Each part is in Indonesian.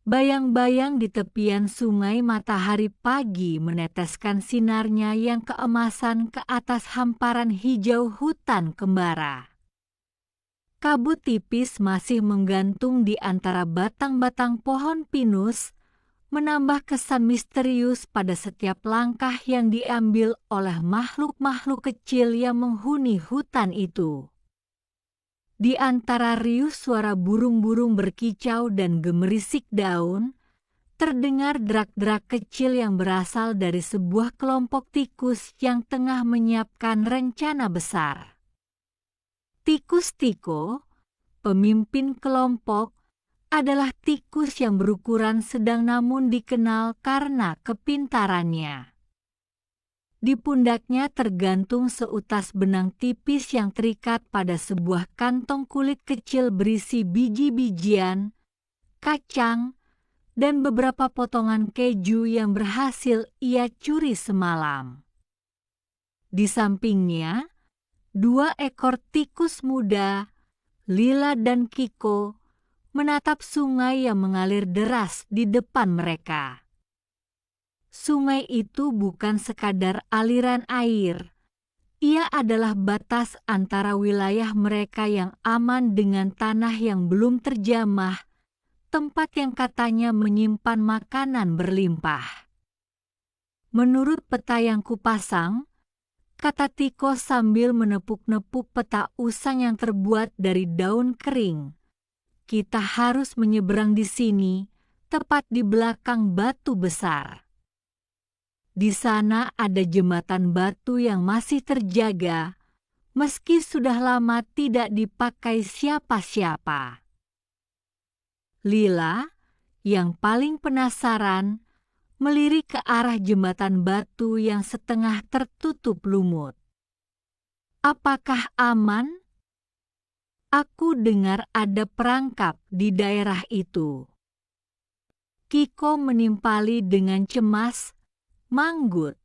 Bayang-bayang di tepian sungai matahari pagi meneteskan sinarnya yang keemasan ke atas hamparan hijau hutan kembara. Kabut tipis masih menggantung di antara batang-batang pohon pinus, menambah kesan misterius pada setiap langkah yang diambil oleh makhluk-makhluk kecil yang menghuni hutan itu. Di antara riuh suara burung-burung berkicau dan gemerisik daun, terdengar derak-derak kecil yang berasal dari sebuah kelompok tikus yang tengah menyiapkan rencana besar. Tikus Tiko, pemimpin kelompok, adalah tikus yang berukuran sedang namun dikenal karena kepintarannya. Di pundaknya tergantung seutas benang tipis yang terikat pada sebuah kantong kulit kecil berisi biji-bijian, kacang, dan beberapa potongan keju yang berhasil ia curi semalam. Di sampingnya, 2 ekor tikus muda, Lila dan Kiko, menatap sungai yang mengalir deras di depan mereka. Sungai itu bukan sekadar aliran air. Ia adalah batas antara wilayah mereka yang aman dengan tanah yang belum terjamah, tempat yang katanya menyimpan makanan berlimpah. Menurut peta yang kupasang, kata Tiko sambil menepuk-nepuk peta usang yang terbuat dari daun kering, kita harus menyeberang di sini, tepat di belakang batu besar. Di sana ada jembatan batu yang masih terjaga, meski sudah lama tidak dipakai siapa-siapa. Lila, yang paling penasaran, melirik ke arah jembatan batu yang setengah tertutup lumut. Apakah aman? Aku dengar ada perangkap di daerah itu. Kiko menimpali dengan cemas Manggut.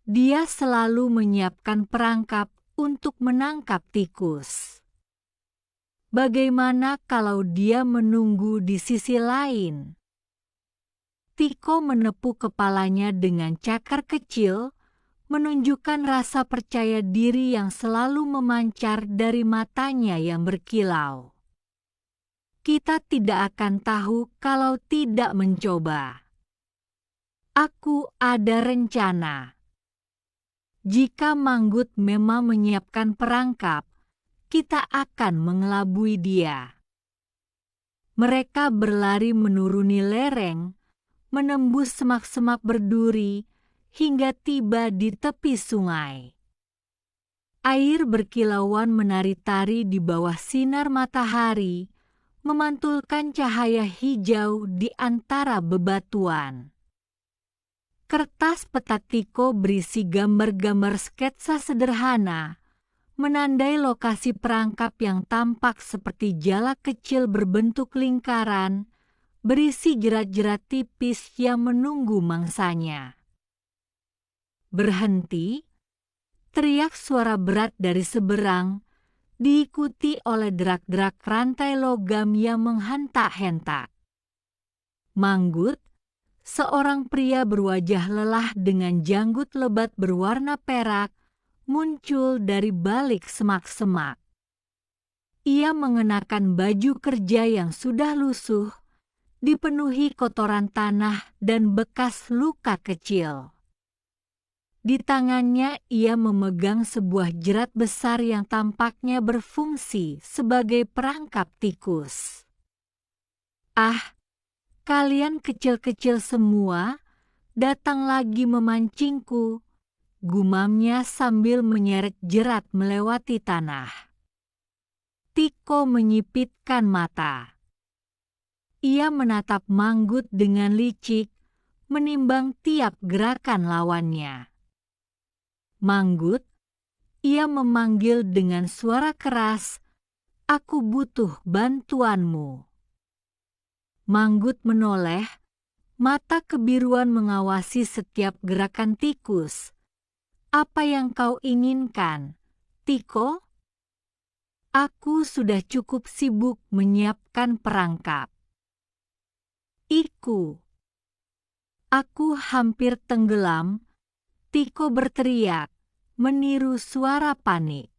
Dia selalu menyiapkan perangkap untuk menangkap tikus. Bagaimana kalau dia menunggu di sisi lain? Tiko menepuk kepalanya dengan cakar kecil, menunjukkan rasa percaya diri yang selalu memancar dari matanya yang berkilau. Kita tidak akan tahu kalau tidak mencoba. Aku ada rencana. Jika Manggut memang menyiapkan perangkap, kita akan mengelabui dia. Mereka berlari menuruni lereng, menembus semak-semak berduri, hingga tiba di tepi sungai. Air berkilauan menari-tari di bawah sinar matahari, memantulkan cahaya hijau di antara bebatuan. Kertas peta Tiko berisi gambar-gambar sketsa sederhana, menandai lokasi perangkap yang tampak seperti jala kecil berbentuk lingkaran, berisi jerat-jerat tipis yang menunggu mangsanya. Berhenti, teriak suara berat dari seberang, diikuti oleh derak-derak rantai logam yang menghentak-hentak. Manggut, seorang pria berwajah lelah dengan janggut lebat berwarna perak, muncul dari balik semak-semak. Ia mengenakan baju kerja yang sudah lusuh, dipenuhi kotoran tanah dan bekas luka kecil. Di tangannya ia memegang sebuah jerat besar yang tampaknya berfungsi sebagai perangkap tikus. Ah, kalian kecil-kecil semua, datang lagi memancingku, gumamnya sambil menyeret jerat melewati tanah. Tiko menyipitkan mata. Ia menatap Manggut dengan licik, menimbang tiap gerakan lawannya. Manggut, ia memanggil dengan suara keras, "Aku butuh bantuanmu." Manggut menoleh, mata kebiruan mengawasi setiap gerakan tikus. "Apa yang kau inginkan, Tiko?" "Aku sudah cukup sibuk menyiapkan perangkap." Iku. Aku hampir tenggelam, Tiko berteriak, meniru suara panik.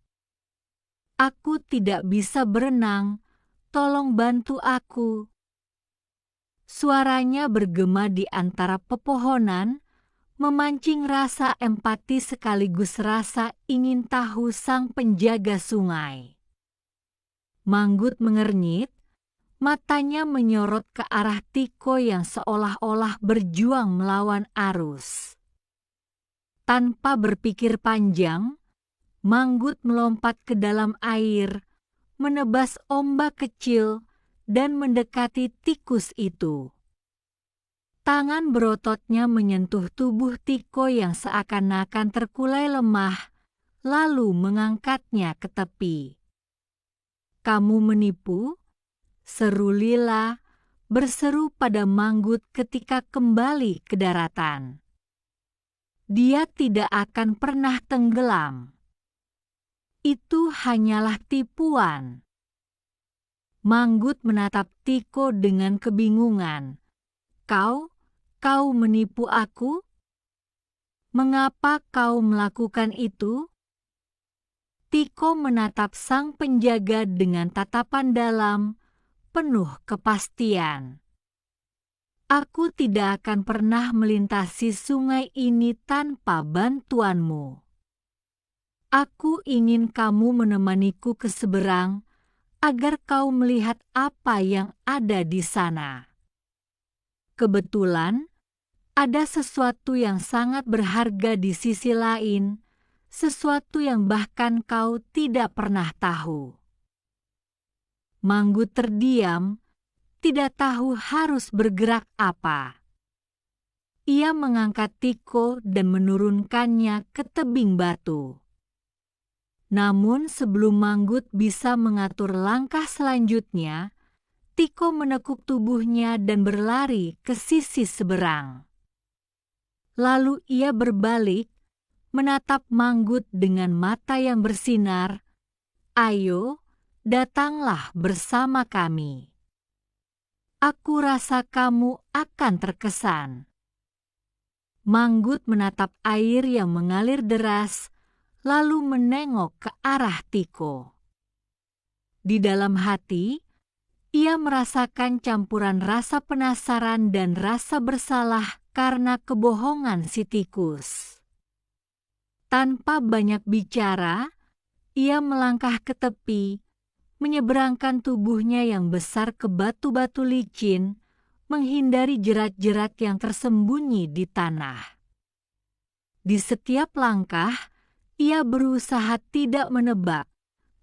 Aku tidak bisa berenang, tolong bantu aku. Suaranya bergema di antara pepohonan, memancing rasa empati sekaligus rasa ingin tahu sang penjaga sungai. Manggut mengernyit, matanya menyorot ke arah Tiko yang seolah-olah berjuang melawan arus. Tanpa berpikir panjang, Manggut melompat ke dalam air, menebas ombak kecil, dan mendekati tikus itu. Tangan berototnya menyentuh tubuh Tiko yang seakan-akan terkulai lemah, lalu mengangkatnya ke tepi. "Kamu menipu?" seru Lila, berseru pada Manggut ketika kembali ke daratan. Dia tidak akan pernah tenggelam. Itu hanyalah tipuan. Manggut menatap Tiko dengan kebingungan. Kau menipu aku? Mengapa kau melakukan itu?" Tiko menatap sang penjaga dengan tatapan dalam, penuh kepastian. "Aku tidak akan pernah melintasi sungai ini tanpa bantuanmu. Aku ingin kamu menemaniku ke seberang, agar kau melihat apa yang ada di sana. Kebetulan, ada sesuatu yang sangat berharga di sisi lain, sesuatu yang bahkan kau tidak pernah tahu." Manggut terdiam, tidak tahu harus bergerak apa. Ia mengangkat Tiko dan menurunkannya ke tebing batu. Namun sebelum Manggut bisa mengatur langkah selanjutnya, Tiko menekuk tubuhnya dan berlari ke sisi seberang. Lalu ia berbalik, menatap Manggut dengan mata yang bersinar. "Ayo, datanglah bersama kami. Aku rasa kamu akan terkesan." Manggut menatap air yang mengalir deras, lalu menengok ke arah Tiko. Di dalam hati, ia merasakan campuran rasa penasaran dan rasa bersalah karena kebohongan si tikus. Tanpa banyak bicara, ia melangkah ke tepi, menyeberangkan tubuhnya yang besar ke batu-batu licin, menghindari jerat-jerat yang tersembunyi di tanah. Di setiap langkah, ia berusaha tidak menebak,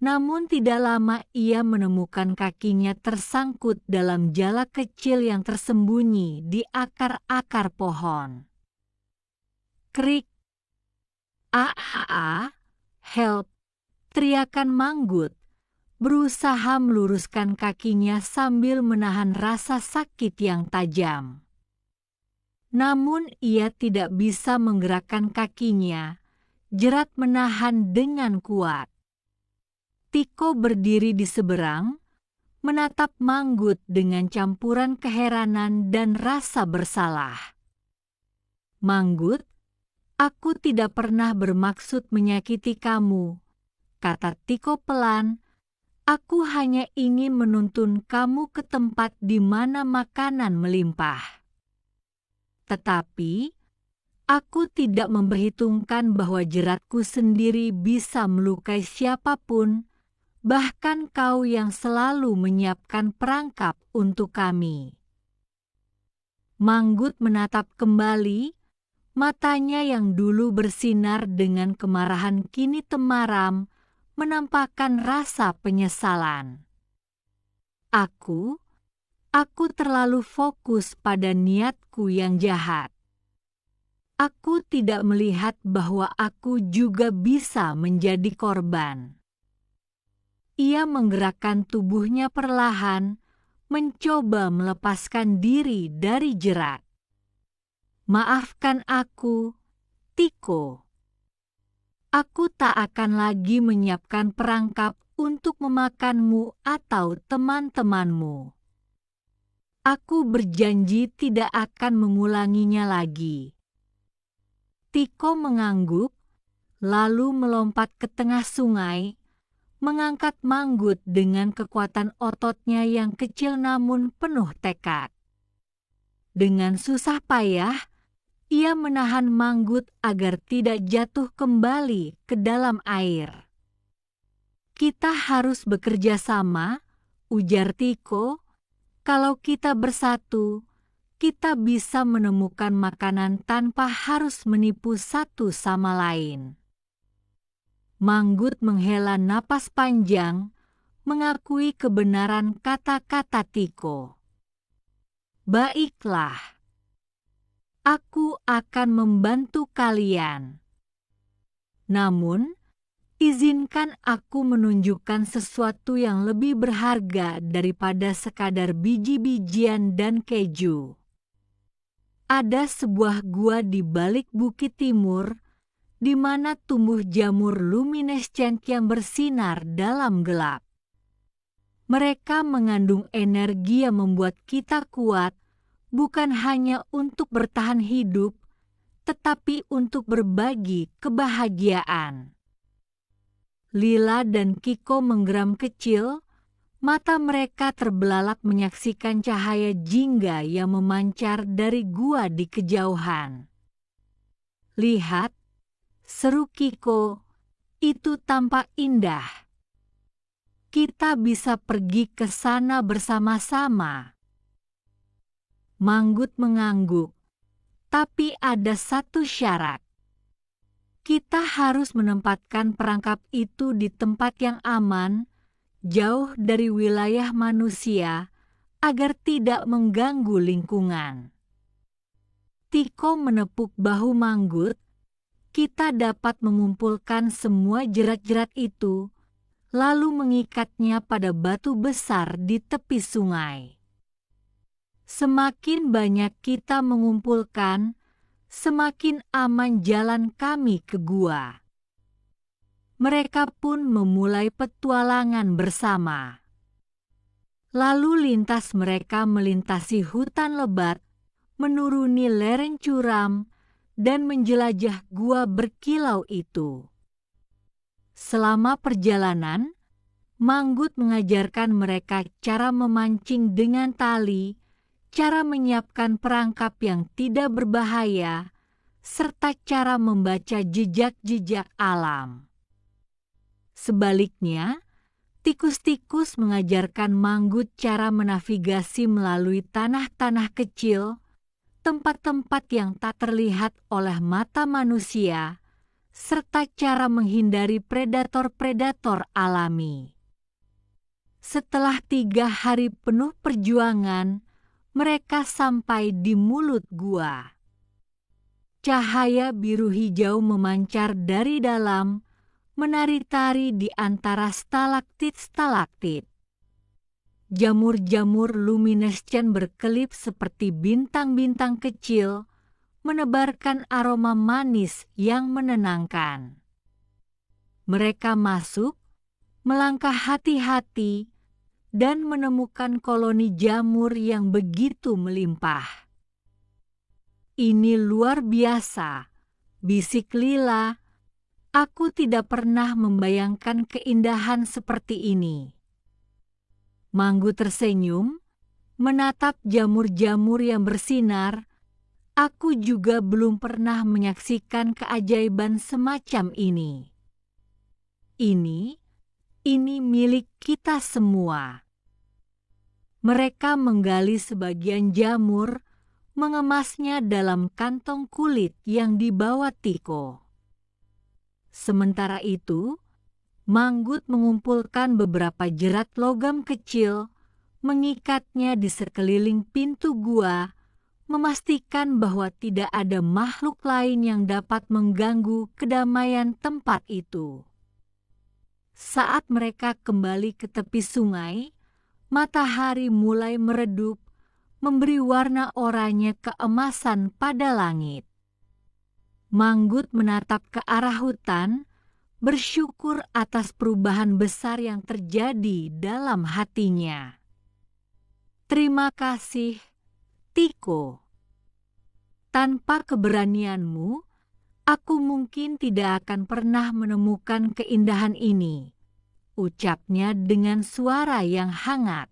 namun tidak lama ia menemukan kakinya tersangkut dalam jala kecil yang tersembunyi di akar-akar pohon. Krik! Help! Teriakan Manggut, berusaha meluruskan kakinya sambil menahan rasa sakit yang tajam. Namun ia tidak bisa menggerakkan kakinya, jerat menahan dengan kuat. Tiko berdiri di seberang, menatap Manggut dengan campuran keheranan dan rasa bersalah. "Manggut, aku tidak pernah bermaksud menyakiti kamu," kata Tiko pelan. "Aku hanya ingin menuntun kamu ke tempat di mana makanan melimpah. Tetapi, aku tidak memperhitungkan bahwa jeratku sendiri bisa melukai siapapun, bahkan kau yang selalu menyiapkan perangkap untuk kami." Manggut menatap kembali, matanya yang dulu bersinar dengan kemarahan kini temaram, menampakkan rasa penyesalan. Aku terlalu fokus pada niatku yang jahat. Aku tidak melihat bahwa aku juga bisa menjadi korban." Ia menggerakkan tubuhnya perlahan, mencoba melepaskan diri dari jerat. "Maafkan aku, Tiko. Aku tak akan lagi menyiapkan perangkap untuk memakanmu atau teman-temanmu. Aku berjanji tidak akan mengulanginya lagi. Tiko mengangguk, lalu melompat ke tengah sungai, mengangkat Manggut dengan kekuatan ototnya yang kecil namun penuh tekad. Dengan susah payah, ia menahan Manggut agar tidak jatuh kembali ke dalam air. Kita harus bekerja sama, ujar Tiko. Kalau kita bersatu, kita bisa menemukan makanan tanpa harus menipu satu sama lain. Manggut menghela napas panjang, mengakui kebenaran kata-kata Tiko. Baiklah, aku akan membantu kalian. Namun, izinkan aku menunjukkan sesuatu yang lebih berharga daripada sekadar biji-bijian dan keju. Ada sebuah gua di balik bukit timur, di mana tumbuh jamur luminescent yang bersinar dalam gelap. Mereka mengandung energi yang membuat kita kuat, bukan hanya untuk bertahan hidup, tetapi untuk berbagi kebahagiaan. Lila dan Kiko menggeram kecil, mata mereka terbelalak menyaksikan cahaya jingga yang memancar dari gua di kejauhan. Lihat, seru Kiko, itu tampak indah. Kita bisa pergi ke sana bersama-sama. Manggut mengangguk, tapi ada satu syarat. Kita harus menempatkan perangkap itu di tempat yang aman, jauh dari wilayah manusia, agar tidak mengganggu lingkungan. Tiko menepuk bahu Manggut. Kita dapat mengumpulkan semua jerat-jerat itu, lalu mengikatnya pada batu besar di tepi sungai. Semakin banyak kita mengumpulkan, semakin aman jalan kami ke gua. Mereka pun memulai petualangan bersama. Lalu lintas mereka melintasi hutan lebat, menuruni lereng curam, dan menjelajah gua berkilau itu. Selama perjalanan, Manggut mengajarkan mereka cara memancing dengan tali, cara menyiapkan perangkap yang tidak berbahaya, serta cara membaca jejak-jejak alam. Sebaliknya, tikus-tikus mengajarkan Manggut cara menavigasi melalui tanah-tanah kecil, tempat-tempat yang tak terlihat oleh mata manusia, serta cara menghindari predator-predator alami. Setelah 3 hari penuh perjuangan, mereka sampai di mulut gua. Cahaya biru hijau memancar dari dalam, menari-tari di antara stalaktit-stalaktit. Jamur-jamur luminescent berkelip seperti bintang-bintang kecil, menebarkan aroma manis yang menenangkan. Mereka masuk, melangkah hati-hati, dan menemukan koloni jamur yang begitu melimpah. Ini luar biasa, bisik Lila. Aku tidak pernah membayangkan keindahan seperti ini. Manggut tersenyum, menatap jamur-jamur yang bersinar. Aku juga belum pernah menyaksikan keajaiban semacam ini. Ini milik kita semua. Mereka menggali sebagian jamur, mengemasnya dalam kantong kulit yang dibawa Tiko. Sementara itu, Manggut mengumpulkan beberapa jerat logam kecil, mengikatnya di sekeliling pintu gua, memastikan bahwa tidak ada makhluk lain yang dapat mengganggu kedamaian tempat itu. Saat mereka kembali ke tepi sungai, matahari mulai meredup, memberi warna oranye keemasan pada langit. Manggut menatap ke arah hutan, bersyukur atas perubahan besar yang terjadi dalam hatinya. Terima kasih, Tiko. Tanpa keberanianmu, aku mungkin tidak akan pernah menemukan keindahan ini, ucapnya dengan suara yang hangat.